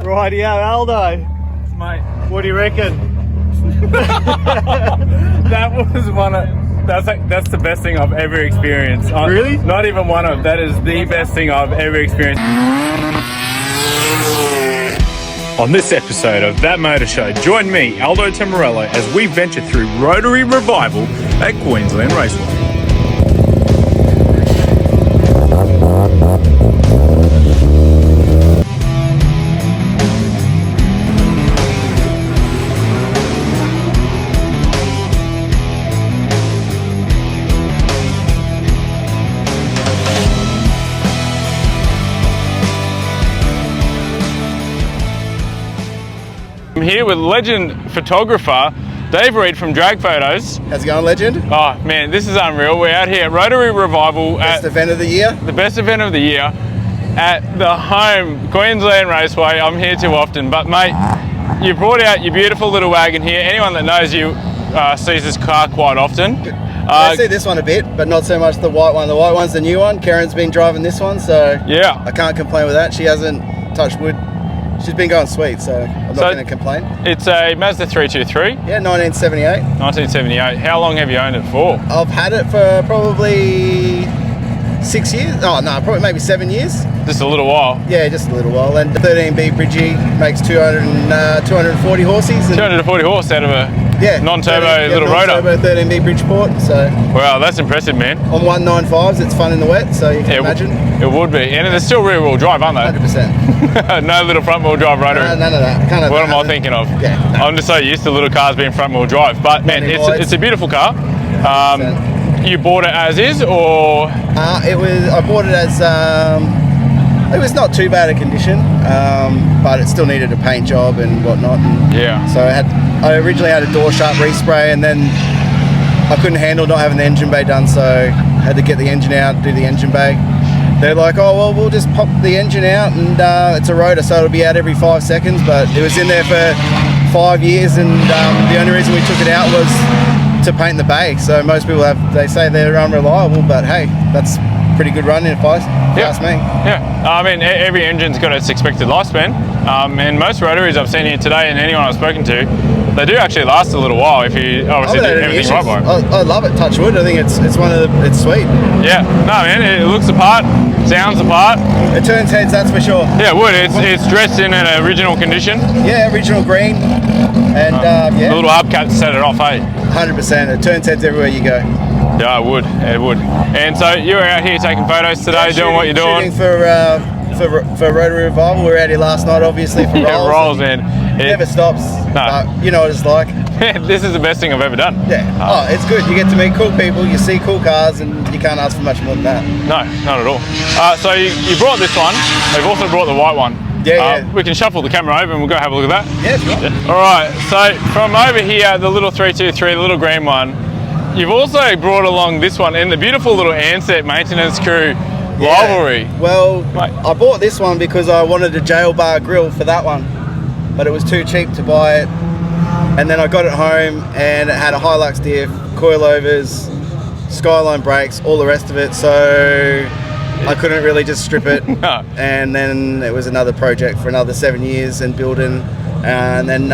Rightio, Aldo. Mate, What do you reckon? that was that's the best thing I've ever experienced. Really? Not even one of. That is the best thing I've ever experienced. On this episode of That Motor Show, join me, Aldo Tamarello, as we venture through Rotary Revival at Queensland Raceway. I'm here with legend photographer Dave Reid from Drag Photos. How's it going, legend? Oh man, this is unreal. We're out here at Rotary Revival Best event of the year. The best event of the year at the home Queensland Raceway. I'm here too often, but mate, you brought out your beautiful little wagon here. Anyone that knows you sees this car quite often. I see this one a bit, but not so much the white one. The white one's the new one. Karen's been driving this one, so yeah, I can't complain with that. She hasn't touched wood. She's been going sweet, so I'm not going to complain. It's a Mazda 323. Yeah, 1978. 1978. How long have you owned it for? I've had it for probably 6 years. Oh, no, probably maybe 7 years. Just a little while. Yeah, just a little while. And the 13B Bridgie makes 240 horses. 240 horse out of a non-turbo little rotor. Non-turbo 13B Bridgeport, so... Wow, that's impressive, man. On 195s, it's fun in the wet, so you can imagine. It would be. And they're still rear-wheel drive, aren't they? 100%. No little front-wheel drive rotary. None of that. What am I thinking of? Yeah, no. I'm just so used to little cars being front-wheel drive. But, man, it's a beautiful car. You bought it as is, or...? I bought it as... it was not too bad a condition, but it still needed a paint job and whatnot. And yeah. So I originally had a door shut respray, and then I couldn't handle not having the engine bay done, so I had to get the engine out, do the engine bay. They're like, oh, well, we'll just pop the engine out, and it's a rotor, so it'll be out every 5 seconds. But it was in there for 5 years, and the only reason we took it out was to paint the bay. So most people they say they're unreliable, but hey, that's pretty good running if I ask me. Yeah, I mean, every engine's got its expected lifespan, and most rotaries I've seen here today and anyone I've spoken to, they do actually last a little while if you obviously do everything right by it. I love it, touch wood. I think it's sweet. Yeah, no man, it looks the part, sounds the part. It turns heads, that's for sure. Yeah, it would. It's dressed in an original condition. Yeah, original green, and the little hubcap to set it off, hey? 100%. It turns heads everywhere you go. Yeah, it would. And so you were out here taking photos today, doing what you're doing. Shooting for Rotary Revival. We were out here last night, obviously, for rolls. Yeah, rolls, man. It never stops. No. But you know what it's like. This is the best thing I've ever done. Yeah. It's good. You get to meet cool people, you see cool cars, and you can't ask for much more than that. No, not at all. So you brought this one. They've also brought the white one. Yeah. We can shuffle the camera over and we'll go have a look at that. Yeah, sure. Yeah. All right. So from over here, the little 323, the little green one, you've also brought along this one in the beautiful little Ansett maintenance crew rivalry. Well, I bought this one because I wanted a jail bar grill for that one, but it was too cheap to buy it. And then I got it home and it had a Hilux diff, coilovers, Skyline brakes, all the rest of it. So I couldn't really just strip it. No. And then it was another project for another 7 years and building. And then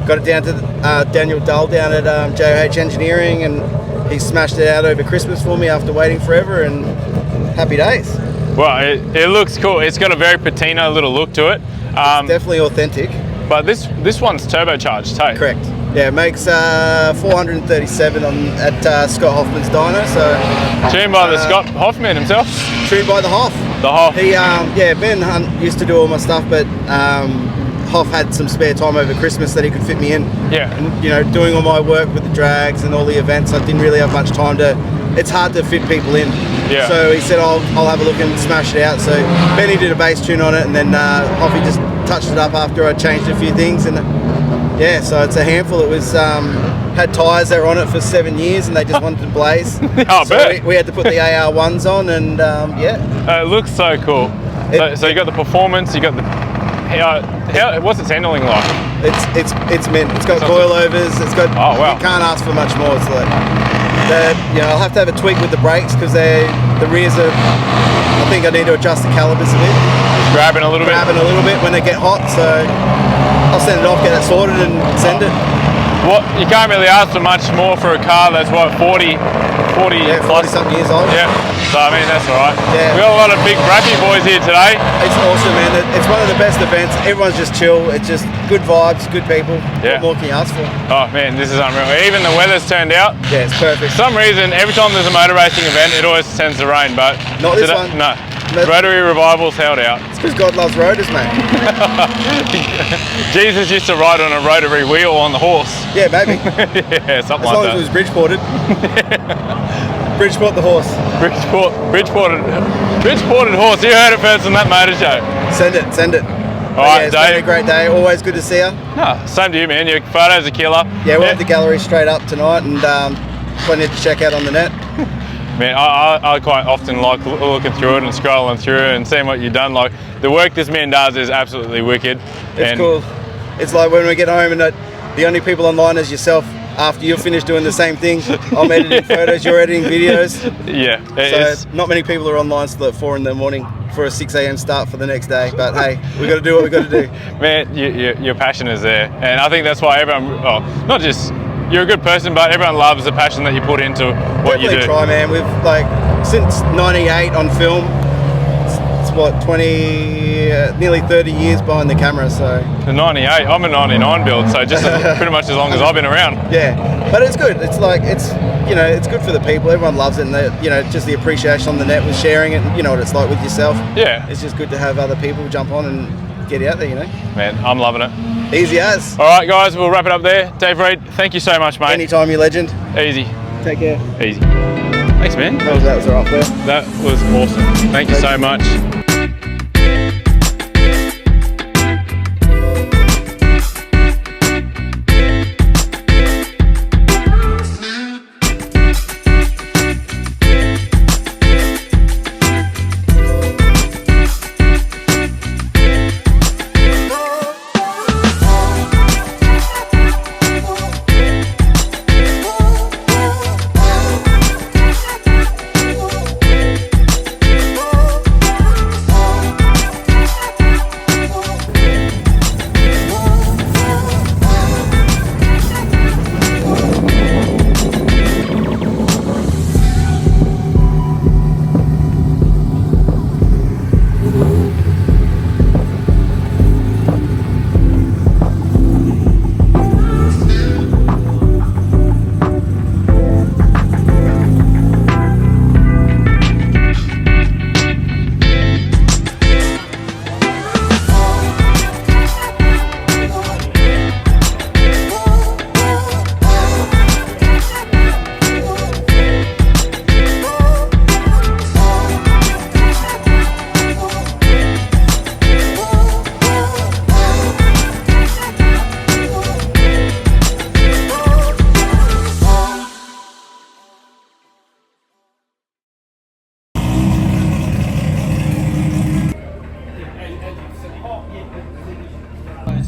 got it down to Daniel Dull down at JOH Engineering, and he smashed it out over Christmas for me after waiting forever, and happy days. Well, it looks cool. It's got a very patina little look to it. It's definitely authentic. But this one's turbocharged too. Correct. Yeah, it makes 437 at Scott Hoffman's dyno. So tuned by the Scott Hoffman himself. Tuned by the Hoff. The Hoff. He Ben Hunt used to do all my stuff, but Hoff had some spare time over Christmas that he could fit me in. Yeah. And doing all my work with the drags and all the events, I didn't really have much time to. It's hard to fit people in. Yeah. So he said, I'll have a look and smash it out. So Benny did a bass tune on it, and then Hoffy just touched it up after I changed a few things, and so it's a handful. It was had tyres that were on it for 7 years, and they just wanted to blaze. We had to put the AR1s on, and it looks so cool. So you got the performance, you got the what's its handling like? It's mint. It's got coilovers. It's got. Oh wow! You can't ask for much more. It's like I'll have to have a tweak with the brakes because the rears are. I think I need to adjust the calipers a bit. Grabbing a little bit when they get hot. So I'll send it off, get it sorted, and send it. What you can't really ask for much more for a car that's what 40 Yeah, plus 40-something years old. Yeah, so I mean that's all right. Yeah. We got a lot of big rappy boys here today. It's awesome, man. It's one of the best events. Everyone's just chill. It's just good vibes, good people. Yeah. What more can you ask for? Oh man, this is unreal. Even the weather's turned out. Yeah, it's perfect. For some reason, every time there's a motor racing event, it always tends to rain, but Not this one. No. Rotary Revival's held out. It's because God loves rotors, mate. Jesus used to ride on a rotary wheel on the horse. Yeah, maybe. Yeah, something As long like as it that. was Bridgeported. Bridgeport the horse. Bridgeported horse. You heard it first on that motor show. Send it. All right, It's been Dave. a great day. Always good to see you. No, same to you, man. Your photos are killer. Yeah, we'll have the gallery straight up tonight, and plenty to check out on the net. Man, I quite often like looking through it and scrolling through it and seeing what you've done. Like the work this man does is absolutely wicked. It's cool. It's like when we get home and the only people online is yourself. After you're finished doing the same thing, I'm editing photos, you're editing videos. Yeah. So not many people are online still at 4 in the morning for a 6 a.m. start for the next day. But hey, we got to do what we got to do. Man, your passion is there, and I think that's why everyone, well, not just you're a good person, but everyone loves the passion that you put into what you do. Definitely try, man. We've since '98 on film. It's what nearly 30 years behind the camera. So The 98, I'm a 99 build, so just pretty much as long as I've been around. yeah, but it's good. It's it's good for the people. Everyone loves it, and just the appreciation on the net with sharing it. And you know what it's like with yourself. Yeah. It's just good to have other people jump on and get out there. Man, I'm loving it. Easy as. All right, guys, we'll wrap it up there. Dave Reid, thank you so much, mate. Anytime, you legend. Easy. Take care. Easy. Thanks, man. That was all right there. That was awesome. Thank you so much.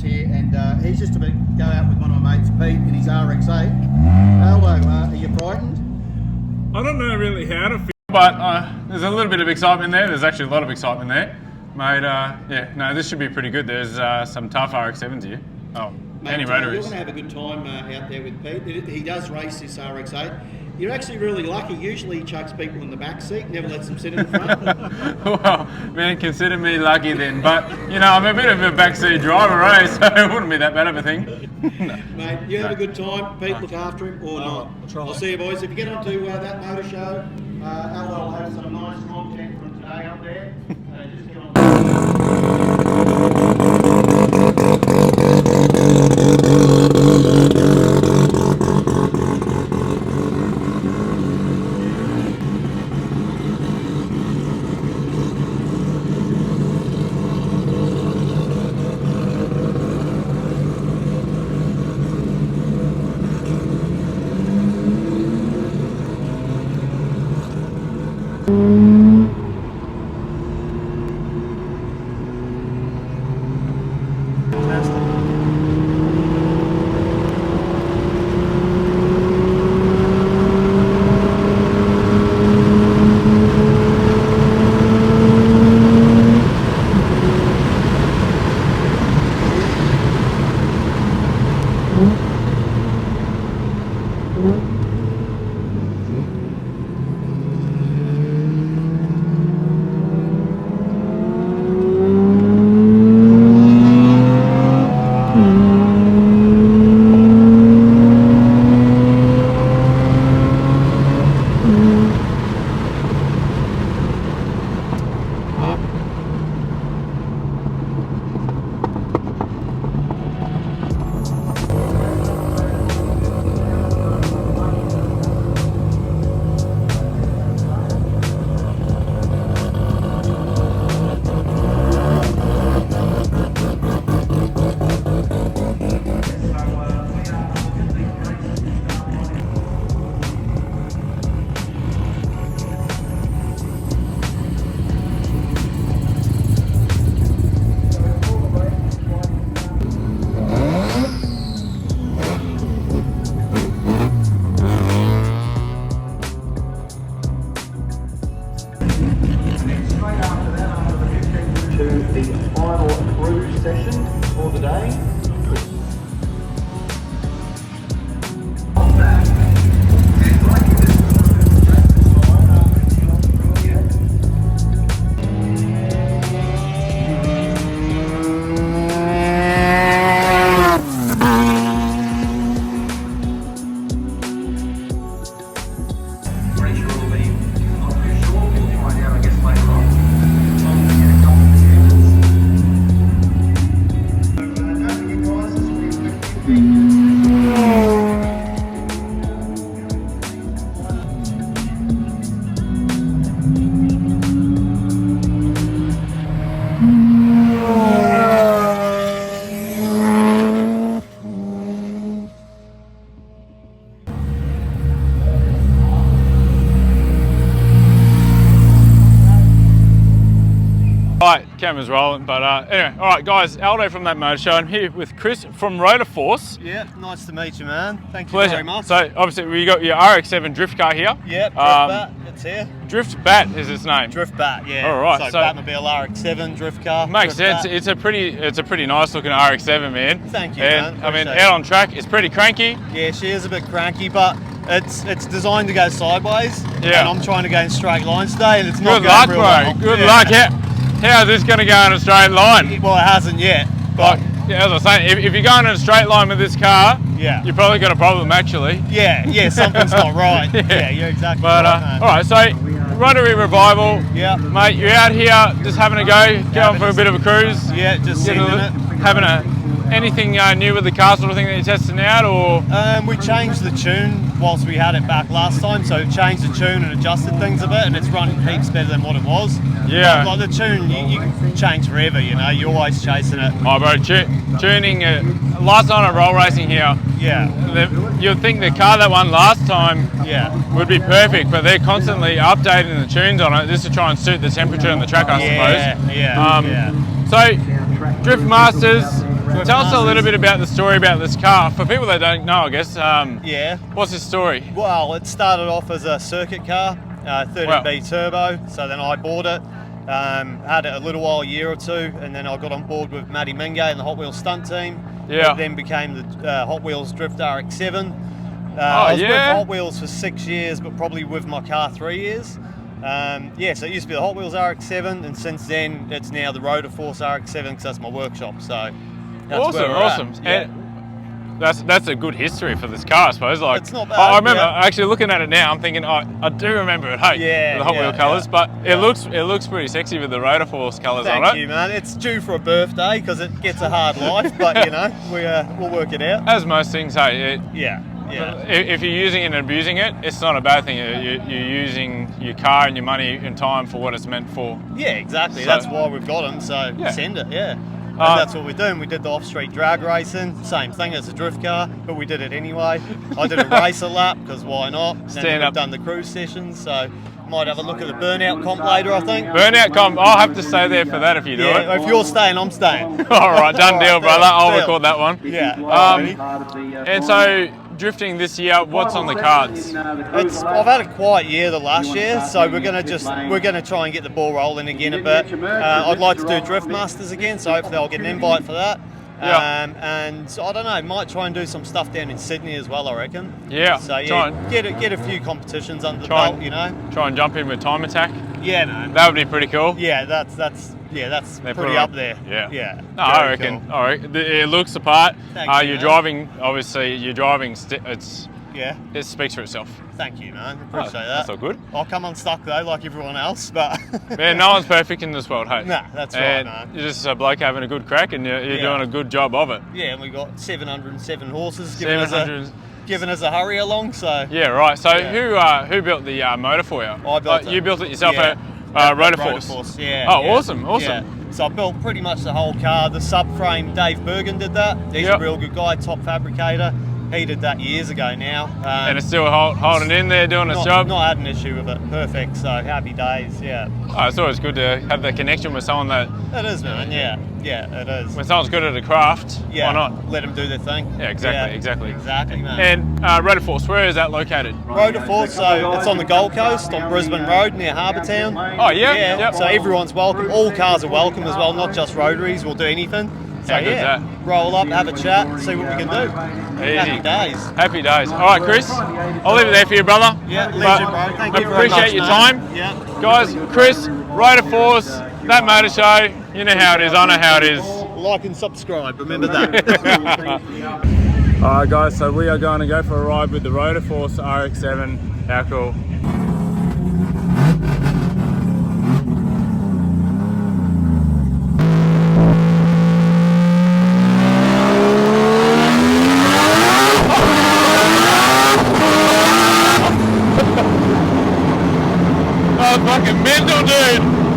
Here, and he's just about to go out with one of my mates, Pete, in his RX-8. Hello, are you frightened? I don't know really how to feel, but there's a little bit of excitement there. There's actually a lot of excitement there. Mate, yeah, no, this should be pretty good. There's some tough RX-7s here. Oh, Mate, any you're rotaries. going to have a good time out there with Pete. He does race this RX-8. You're actually really lucky. Usually he chucks people in the back seat, never lets them sit in the front. Well, man, consider me lucky then. But, you know, I'm a bit of a backseat driver, eh? So it wouldn't be that bad of a thing. Mate, you have a good time. Pete, look after him or not. I'll see you, boys. If you get onto that motor show, Aldo will have some nice content from today up there. Just get on. the final cruise session for the day. Alright, camera's rolling, but anyway, alright guys, Aldo from That Motor Show. I'm here with Kris from Rotor Force. Yeah, nice to meet you, man. Thank you Pleasure. very much. So obviously we got your RX-7 drift car here. Yeah, Drift Bat, it's here. Drift Bat is its name. Drift Bat, yeah. Alright, so Batmobile RX-7 drift car. Makes Drift sense. Bat. It's a pretty nice looking RX-7, man. Thank you, and, man. I mean, Appreciate out on track, it's pretty cranky. Yeah, she is a bit cranky, but it's designed to go sideways. Yeah. And I'm trying to go in straight lines today, and it's not Good going luck, real bro. well. Good Yeah. luck. How's this going to go in a straight line? Well, it hasn't yet. But Yeah, as I was saying, if you're going in a straight line with this car, yeah, you've probably got a problem actually. yeah, something's not right. Yeah, you're exactly But right, man. all right, so Rotary Revival, Yeah. mate, you're out here just having a go, going for a bit of a cruise. Yeah, just Getting sending it. having anything new with the car sort of thing that you're testing out, or? We changed the tune whilst we had it back last time, so changed the tune and adjusted things a bit, and it's running heaps better than what it was. Yeah. Like the tune, you can change forever, you know, you're always chasing it. Oh, bro, tuning. Last night at roll racing here, Yeah, you'd think the car that won last time yeah. would be perfect, but they're constantly updating the tunes on it just to try and suit the temperature on the track, I suppose. Yeah. So, Drift Masters, tell us a little bit about the story about this car. For people that don't know, I guess, Yeah. what's the story? Well, it started off as a circuit car, 13B turbo, so then I bought it, had it a little while, a year or two, and then I got on board with Matty Mingay and the Hot Wheels stunt team. Yeah. It then became the Hot Wheels Drift RX-7. I was with Hot Wheels for 6 years, but probably with my car 3 years. Yeah, so it used to be the Hot Wheels RX-7, and since then it's now the Rotor Force RX-7 because that's my workshop. So that's where we're Awesome. at. Yeah. And that's a good history for this car, I suppose. Like, It's not bad, I remember yeah. actually looking at it now. I'm thinking, I do remember it. Hey, Yeah, the Hot yeah, Wheel colours, yeah. but Yeah. it looks pretty sexy with the Rotor Force colours on Thank it. you, man. It's due for a birthday because it gets a hard life, but you know, we'll work it out. As most things, hey, Yeah. if you're using it and abusing it, it's not a bad thing. You're using your car and your money and time for what it's meant for. Yeah, exactly. So- That's why we've got them. So Yeah. send it. Yeah. And that's what we're doing. We did the off-street drag racing, same thing as a drift car, but we did it anyway. I did a racer lap because why not? And Stand then up. we've done the cruise sessions, so might have a look at the Burnout comp later, I think. Burnout comp, I'll have to stay there for that if you do Yeah, it. if you're staying, I'm staying. All right, done deal, brother. I'll Deal. record that one. Yeah. And so, drifting this year, what's on the cards? I've had a quiet year the last year, so we're gonna try and get the ball rolling again a bit. I'd like to do Drift Masters again, so hopefully I'll get an invite for that. Yeah. And I don't know, might try and do some stuff down in Sydney as well, I reckon. Yeah. So yeah, Try and- get a few competitions under the Try belt, you know. Try and jump in with Time Attack. Yeah, no. That would be pretty cool. Yeah, that's They put pretty it up there. Yeah. Yeah. No, I Very reckon. cool. All right. It looks the part. Thank you, You're man. driving. Obviously, you're driving. Yeah. It speaks for itself. Thank you, man. Oh, Appreciate that. that's all good. I'll come unstuck though, like everyone else, but Man, no one's perfect in this world, hey. Nah, that's right, and man. You're just a bloke having a good crack, and you're Yeah. doing a good job of it. Yeah, and we got 707 horses 700. giving us a hurry along. So Yeah, right. So Yeah. who built the motor for you? I built it. You built it yourself Yeah. at Rotor Force. Yeah. Oh, yeah. awesome. Yeah. So I built pretty much the whole car. The subframe, Dave Reid did that. He's Yep. a real good guy, top fabricator. heated that years ago now. And it's still holding in there, doing its job? Not had an issue with it. Perfect, so happy days, yeah. Oh, it's always good to have that connection with someone that... It is, man, yeah, it is. When someone's good at a craft, yeah, why not? Let them do their thing. Yeah, exactly. Exactly, man. And Rotor Force, where is that located? Rotor Force, so it's on the Gold Coast, on Brisbane Road near Harbour Town. Oh, yeah? Yeah, Yep. so everyone's welcome. All cars are welcome as well, not just Rotaries, we'll do anything. So How good's that? roll up, have a chat, see what we can do. Easy. Happy days. Happy days. All right, Chris, I'll leave it there for you, brother. Yeah, But legend, bro. Thank you very much, appreciate your mate. time. Yeah. Guys, Chris, Rotor Force, that motor show, you know how it is, I know how it is. Like and subscribe, remember that. Alright guys, so we are going to go for a ride with the Rotor Force RX-7. How cool. Oh, fucking mental, dude!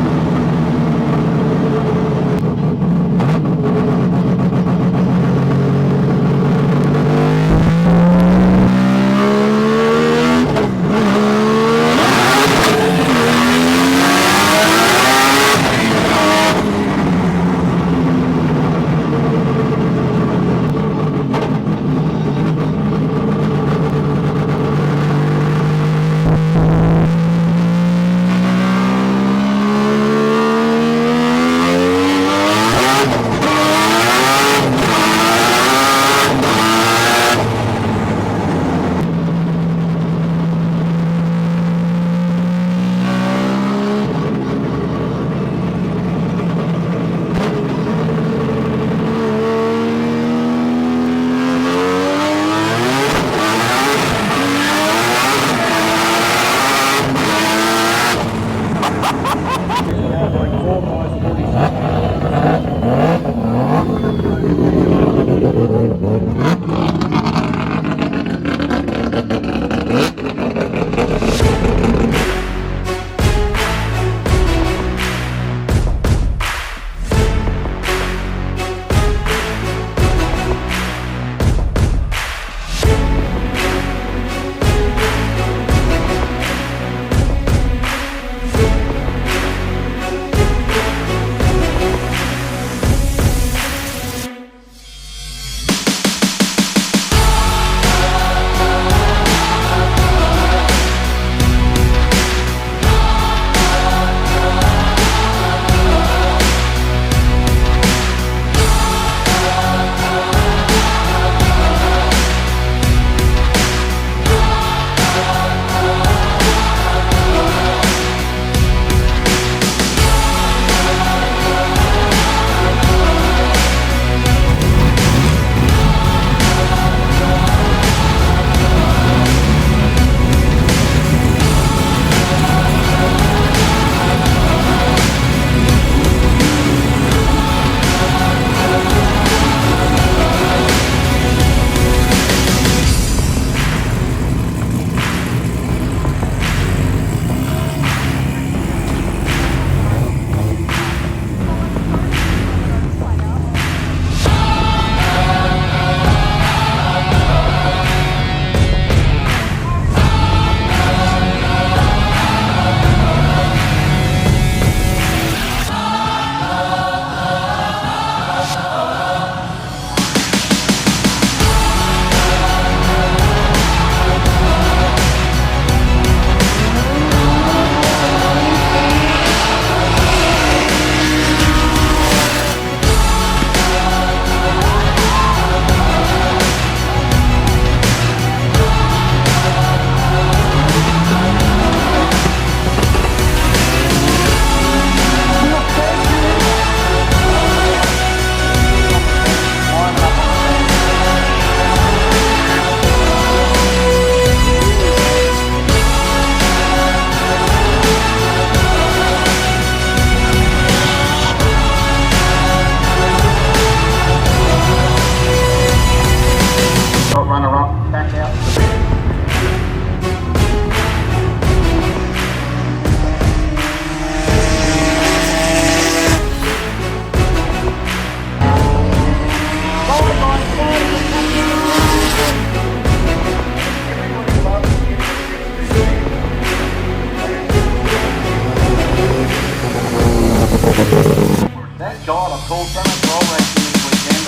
while I've called something for all racing this weekend.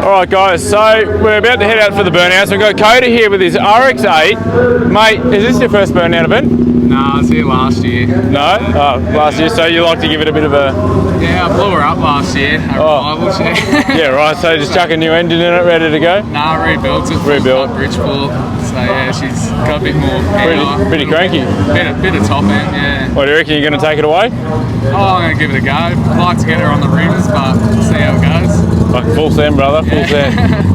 Alright guys, so we're about to head out for the Burnout. So we've got Coda here with his RX-8. Mate, is this your first Burnout event? No, I was here last year. No? Oh, last year, so you like to give it a bit of a... Yeah, I blew her up last year, a revival share. Yeah, right, so just chuck a new engine in it, ready to go? Nah, rebuilt it. Rebuilt. Bridgeport. So yeah, she's got a bit more power. Pretty cranky. Bit of top end, yeah. What do you reckon, you're going to take it away? Oh, I'm going to give it a go. I'd like to get her on the rims, but see how it goes. Like full send, brother, full send.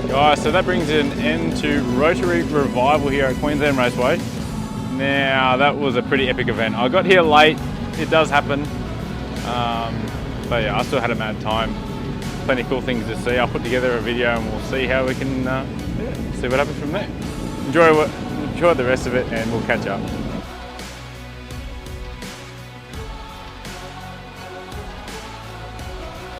Guys, so that brings an end to Rotary Revival here at Queensland Raceway. Now, that was a pretty epic event. I got here late, it does happen. But yeah, I still had a mad time. Plenty of cool things to see. I'll put together a video and we'll see how we can see what happens from there. Enjoy the rest of it and we'll catch up.